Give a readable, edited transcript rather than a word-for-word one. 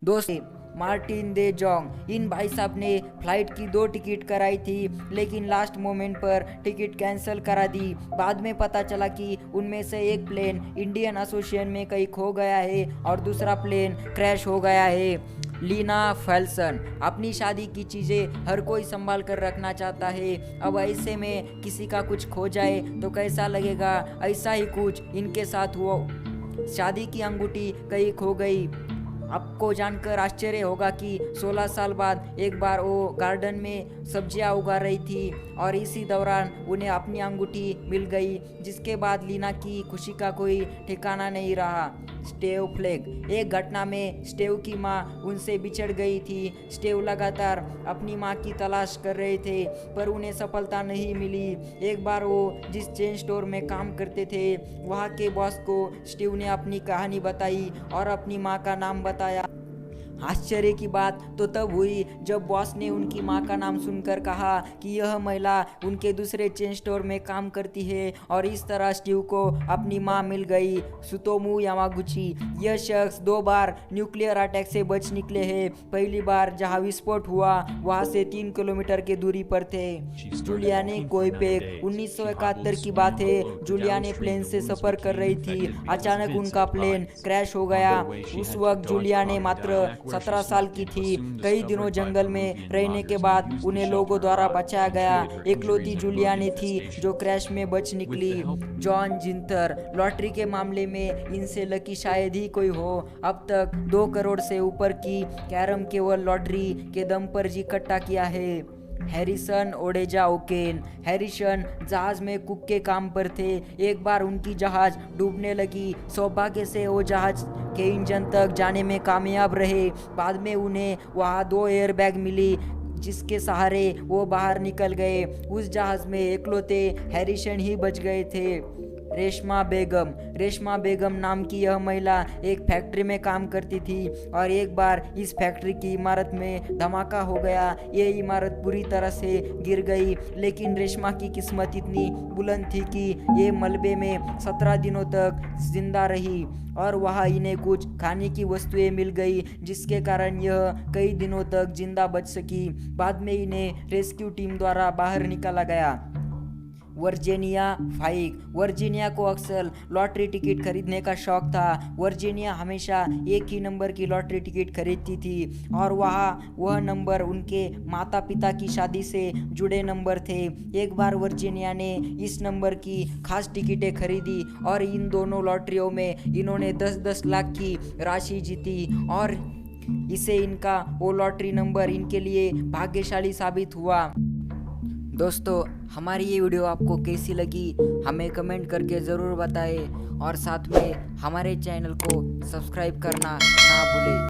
दोस्त मार्टिन दे जोंग, इन भाई साहब ने फ्लाइट की 2 टिकट कराई थी, लेकिन लास्ट मोमेंट पर टिकट कैंसिल करा दी। बाद में पता चला कि उनमें से एक प्लेन इंडियन एसोसिएशन में कहीं खो गया है और दूसरा प्लेन क्रैश हो गया है। लीना फेल्सन, अपनी शादी की चीज़ें हर कोई संभाल कर रखना चाहता है। अब ऐसे में किसी का कुछ खो जाए तो कैसा लगेगा, ऐसा ही कुछ इनके साथ हुआ। शादी की अंगूठी कहीं खो गई। आपको जानकर आश्चर्य होगा कि 16 साल बाद एक बार वो गार्डन में सब्जियां उगा रही थी और इसी दौरान उन्हें अपनी अंगूठी मिल गई, जिसके बाद लीना की खुशी का कोई ठिकाना नहीं रहा। स्टेव फ्लेक, एक घटना में स्टेव की मां उनसे बिछड़ गई थी। स्टेव लगातार अपनी मां की तलाश कर रहे थे, पर उन्हें सफलता नहीं मिली। एक बार वो जिस चेन स्टोर में काम करते थे, वहाँ के बॉस को स्टीव ने अपनी कहानी बताई और अपनी माँ का नाम बताया। आश्चर्य की बात तो तब हुई जब बॉस ने उनकी मां का नाम सुनकर कहा कि यह महिला उनके दूसरे चेन स्टोर में काम करती है, और इस तरह स्टीव को अपनी मां मिल गई। सुतोमू यामागुची, यह शख्स 2 बार न्यूक्लियर अटैक से बच निकले हैं। पहली बार जहां विस्फोट हुआ वहां से 3 किलोमीटर की दूरी पर थे। जूलियाने कोइपेक, 1971 की बात है। जूलियाने प्लेन से सफर कर रही थी, अचानक उनका प्लेन क्रैश हो गया। उस वक्त जूलियाने मात्र 17 साल की थी। कई दिनों जंगल में रहने के बाद उन्हें लोगों द्वारा बचाया गया। इकलौती जूलियाने थी जो क्रैश में बच निकली। जॉन जिंथर, लॉटरी के मामले में इनसे लकी शायद ही कोई हो। अब तक 2 करोड़ से ऊपर की कैरम केवल लॉटरी के दम पर इकट्ठा किया है। हैरिसन ओडेजा ओकेन, हैरिसन जहाज में कुक के काम पर थे। एक बार उनकी जहाज डूबने लगी। सौभाग्य से वो जहाज के इंजन तक जाने में कामयाब रहे। बाद में उन्हें वहाँ 2 एयरबैग मिली, जिसके सहारे वो बाहर निकल गए। उस जहाज में इकलौते हैरिसन ही बच गए थे। रेशमा बेगम नाम की यह महिला एक फैक्ट्री में काम करती थी, और एक बार इस फैक्ट्री की इमारत में धमाका हो गया। ये इमारत बुरी तरह से गिर गई, लेकिन रेशमा की किस्मत इतनी बुलंद थी कि ये मलबे में 17 दिनों तक जिंदा रही, और वहाँ इन्हें कुछ खाने की वस्तुएं मिल गई, जिसके कारण यह कई दिनों तक जिंदा बच सकी। बाद में इन्हें रेस्क्यू टीम द्वारा बाहर निकाला गया। वर्जीनिया फाइक, वर्जीनिया को अक्सर लॉटरी टिकट खरीदने का शौक था। वर्जीनिया हमेशा एक ही नंबर की लॉटरी टिकट खरीदती थी, और वह नंबर उनके माता पिता की शादी से जुड़े नंबर थे। एक बार वर्जीनिया ने इस नंबर की खास टिकटें खरीदी, और इन दोनों लॉटरियों में इन्होंने 10-10 लाख की राशि जीती, और इसे इनका वो लॉटरी नंबर इनके लिए भाग्यशाली साबित हुआ। दोस्तों, हमारी ये वीडियो आपको कैसी लगी हमें कमेंट करके ज़रूर बताएं, और साथ में हमारे चैनल को सब्सक्राइब करना ना भूलें।